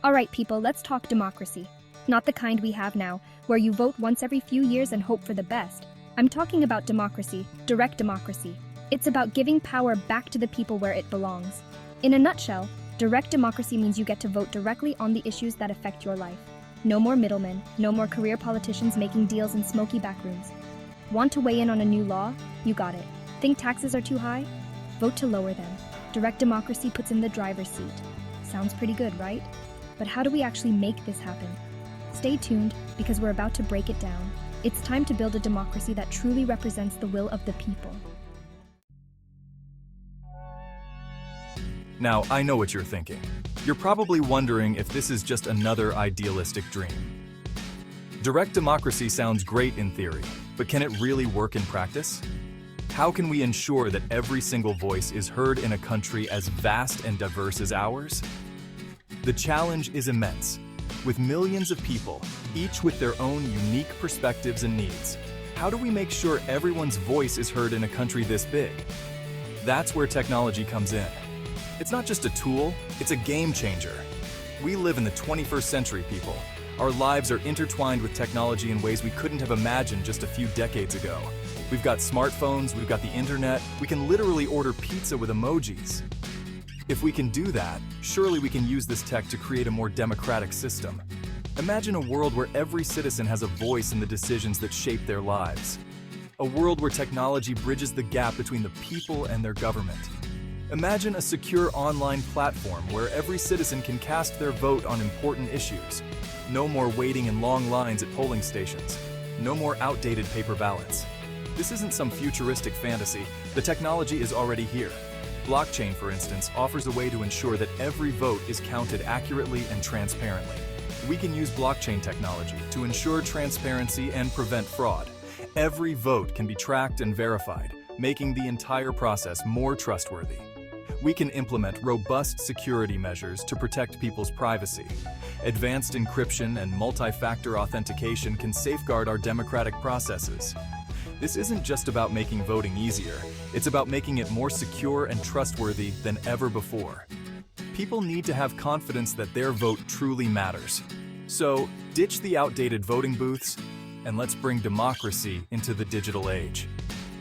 All right, people, let's talk democracy. Not the kind we have now, where you vote once every few years and hope for the best. I'm talking about democracy, direct democracy. It's about giving power back to the people where it belongs. In a nutshell, direct democracy means you get to vote directly on the issues that affect your life. No more middlemen, no more career politicians making deals in smoky backrooms. Want to weigh in on a new law? You got it. Think taxes are too high? Vote to lower them. Direct democracy puts in the driver's seat. Sounds pretty good, right? But how do we actually make this happen? Stay tuned, because we're about to break it down. It's time to build a democracy that truly represents the will of the people. Now, I know what you're thinking. You're probably wondering if this is just another idealistic dream. Direct democracy sounds great in theory, but can it really work in practice? How can we ensure that every single voice is heard in a country as vast and diverse as ours? The challenge is immense. With millions of people, each with their own unique perspectives and needs, how do we make sure everyone's voice is heard in a country this big? That's where technology comes in. It's not just a tool, it's a game changer. We live in the 21st century, people. Our lives are intertwined with technology in ways we couldn't have imagined just a few decades ago. We've got smartphones, we've got the internet, we can literally order pizza with emojis. If we can do that, surely we can use this tech to create a more democratic system. Imagine a world where every citizen has a voice in the decisions that shape their lives. A world where technology bridges the gap between the people and their government. Imagine a secure online platform where every citizen can cast their vote on important issues. No more waiting in long lines at polling stations. No more outdated paper ballots. This isn't some futuristic fantasy. The technology is already here. Blockchain, for instance, offers a way to ensure that every vote is counted accurately and transparently. We can use blockchain technology to ensure transparency and prevent fraud. Every vote can be tracked and verified, making the entire process more trustworthy. We can implement robust security measures to protect people's privacy. Advanced encryption and multi-factor authentication can safeguard our democratic processes. This isn't just about making voting easier, it's about making it more secure and trustworthy than ever before. People need to have confidence that their vote truly matters. So, ditch the outdated voting booths, and let's bring democracy into the digital age.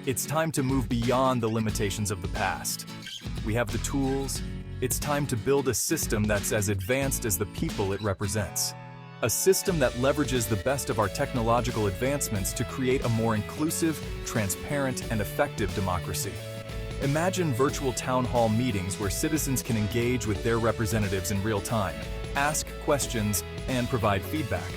It's time to move beyond the limitations of the past. We have the tools. It's time to build a system that's as advanced as the people it represents. A system that leverages the best of our technological advancements to create a more inclusive, transparent, and effective democracy. Imagine virtual town hall meetings where citizens can engage with their representatives in real time, ask questions, and provide feedback.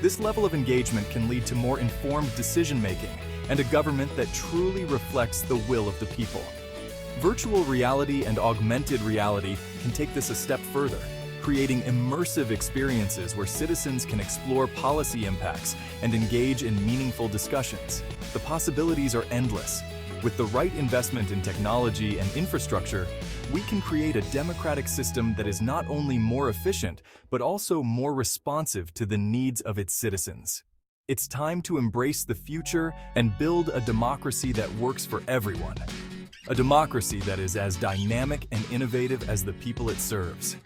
This level of engagement can lead to more informed decision-making and a government that truly reflects the will of the people. Virtual reality and augmented reality can take this a step further, creating immersive experiences where citizens can explore policy impacts and engage in meaningful discussions. The possibilities are endless. With the right investment in technology and infrastructure, we can create a democratic system that is not only more efficient, but also more responsive to the needs of its citizens. It's time to embrace the future and build a democracy that works for everyone. A democracy that is as dynamic and innovative as the people it serves.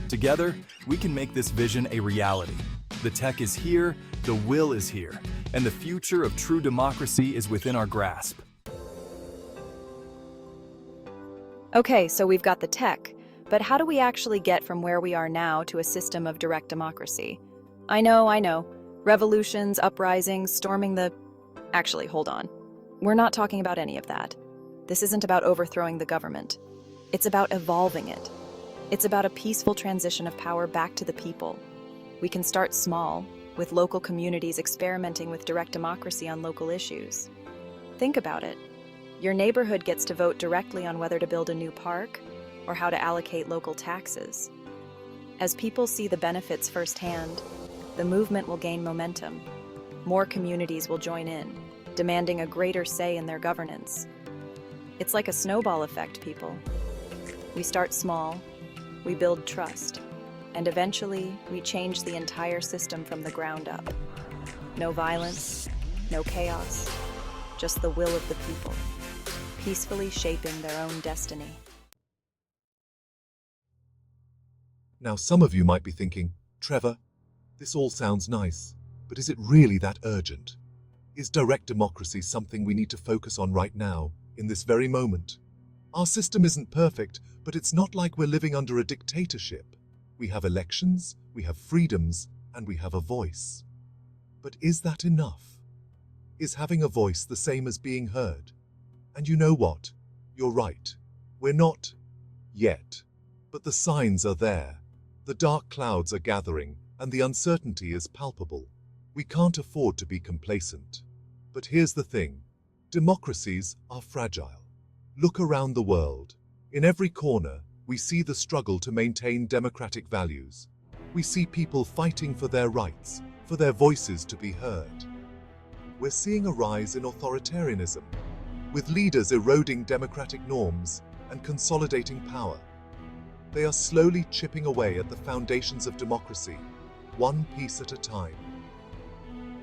Together, we can make this vision a reality. The tech is here, the will is here, and the future of true democracy is within our grasp. Okay, so we've got the tech, but how do we actually get from where we are now to a system of direct democracy? I know. Revolutions, uprisings, storming the... Actually, hold on. We're not talking about any of that. This isn't about overthrowing the government. It's about evolving it. It's about a peaceful transition of power back to the people. We can start small, with local communities experimenting with direct democracy on local issues. Think about it. Your neighborhood gets to vote directly on whether to build a new park or how to allocate local taxes. As people see the benefits firsthand, the movement will gain momentum. More communities will join in, demanding a greater say in their governance. It's like a snowball effect, people. We start small, we build trust, and eventually we change the entire system from the ground up. No violence, no chaos, just the will of the people, peacefully shaping their own destiny. Now, some of you might be thinking, Trevor, this all sounds nice, but is it really that urgent? Is direct democracy something we need to focus on right now, in this very moment? Our system isn't perfect, but it's not like we're living under a dictatorship. We have elections, we have freedoms, and we have a voice. But is that enough? Is having a voice the same as being heard? And you know what? You're right. We're not yet. But the signs are there. The dark clouds are gathering, and the uncertainty is palpable. We can't afford to be complacent. But here's the thing. Democracies are fragile. Look around the world. In every corner, we see the struggle to maintain democratic values. We see people fighting for their rights, for their voices to be heard. We're seeing a rise in authoritarianism, with leaders eroding democratic norms and consolidating power. They are slowly chipping away at the foundations of democracy, one piece at a time.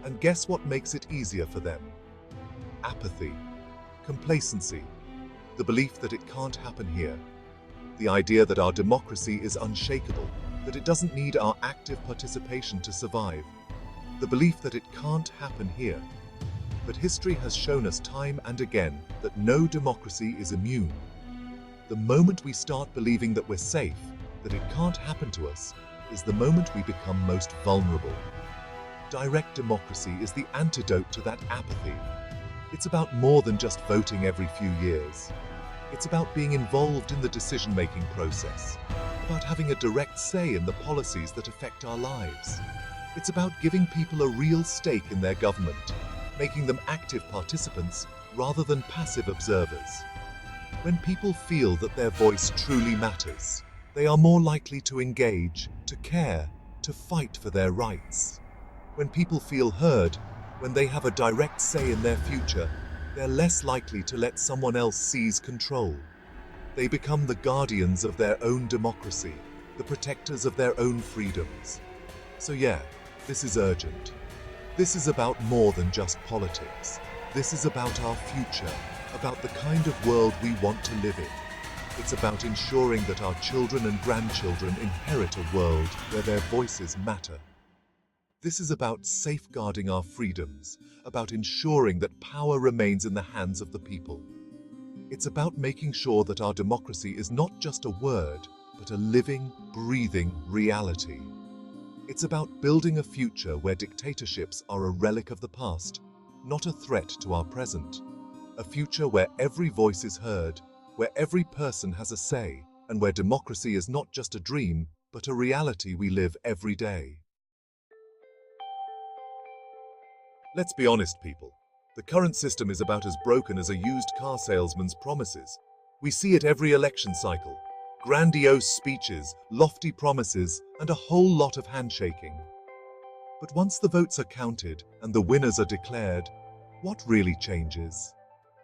And guess what makes it easier for them? Apathy, complacency, the belief that it can't happen here, the idea that our democracy is unshakable, that it doesn't need our active participation to survive, the belief that it can't happen here. But history has shown us time and again that no democracy is immune. The moment we start believing that we're safe, that it can't happen to us, is the moment we become most vulnerable. Direct democracy is the antidote to that apathy. It's about more than just voting every few years. It's about being involved in the decision-making process, about having a direct say in the policies that affect our lives. It's about giving people a real stake in their government, making them active participants rather than passive observers. When people feel that their voice truly matters, they are more likely to engage, to care, to fight for their rights. When people feel heard, when they have a direct say in their future, they're less likely to let someone else seize control. They become the guardians of their own democracy, the protectors of their own freedoms. So yeah, this is urgent. This is about more than just politics. This is about our future, about the kind of world we want to live in. It's about ensuring that our children and grandchildren inherit a world where their voices matter. This is about safeguarding our freedoms, about ensuring that power remains in the hands of the people. It's about making sure that our democracy is not just a word, but a living, breathing reality. It's about building a future where dictatorships are a relic of the past, not a threat to our present. A future where every voice is heard, where every person has a say, and where democracy is not just a dream, but a reality we live every day. Let's be honest, people. The current system is about as broken as a used car salesman's promises. We see it every election cycle. Grandiose speeches, lofty promises, and a whole lot of handshaking. But once the votes are counted and the winners are declared, what really changes?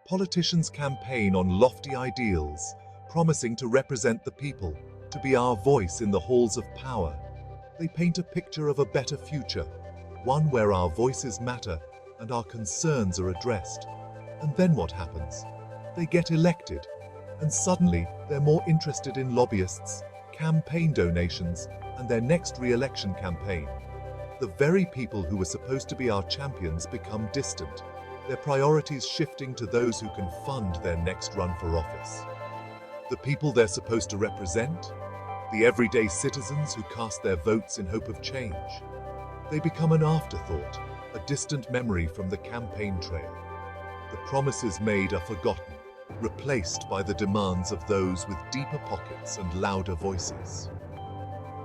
Politicians campaign on lofty ideals, promising to represent the people, to be our voice in the halls of power. They paint a picture of a better future, one where our voices matter and our concerns are addressed. And then what happens? They get elected, and suddenly they're more interested in lobbyists, campaign donations, and their next re-election campaign. The very people who were supposed to be our champions become distant, their priorities shifting to those who can fund their next run for office. The people they're supposed to represent, the everyday citizens who cast their votes in hope of change, they become an afterthought, a distant memory from the campaign trail. The promises made are forgotten, replaced by the demands of those with deeper pockets and louder voices.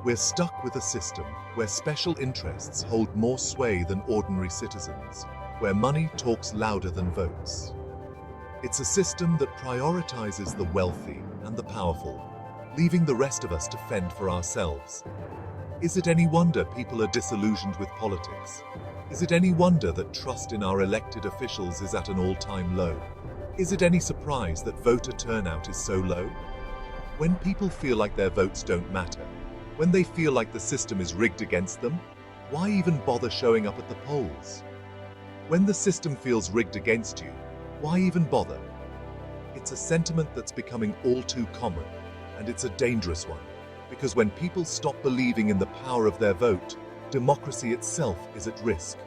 We're stuck with a system where special interests hold more sway than ordinary citizens, where money talks louder than votes. It's a system that prioritizes the wealthy and the powerful, leaving the rest of us to fend for ourselves. Is it any wonder people are disillusioned with politics? Is it any wonder that trust in our elected officials is at an all-time low? Is it any surprise that voter turnout is so low? When people feel like their votes don't matter, when they feel like the system is rigged against them, why even bother showing up at the polls? When the system feels rigged against you, why even bother? It's a sentiment that's becoming all too common, and it's a dangerous one. Because when people stop believing in the power of their vote, democracy itself is at risk.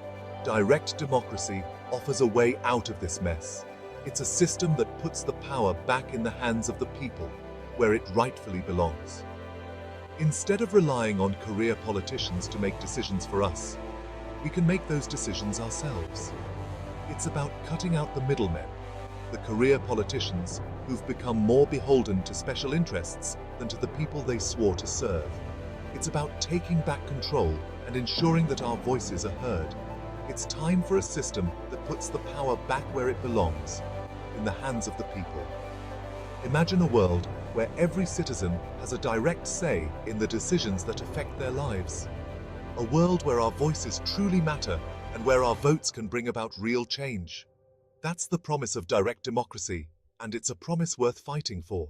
Direct democracy offers a way out of this mess. It's a system that puts the power back in the hands of the people, where it rightfully belongs. Instead of relying on career politicians to make decisions for us, we can make those decisions ourselves. It's about cutting out the middlemen, the career politicians who've become more beholden to special interests than to the people they swore to serve. It's about taking back control and ensuring that our voices are heard. It's time for a system that puts the power back where it belongs, in the hands of the people. Imagine a world where every citizen has a direct say in the decisions that affect their lives. A world where our voices truly matter and where our votes can bring about real change. That's the promise of direct democracy, and it's a promise worth fighting for.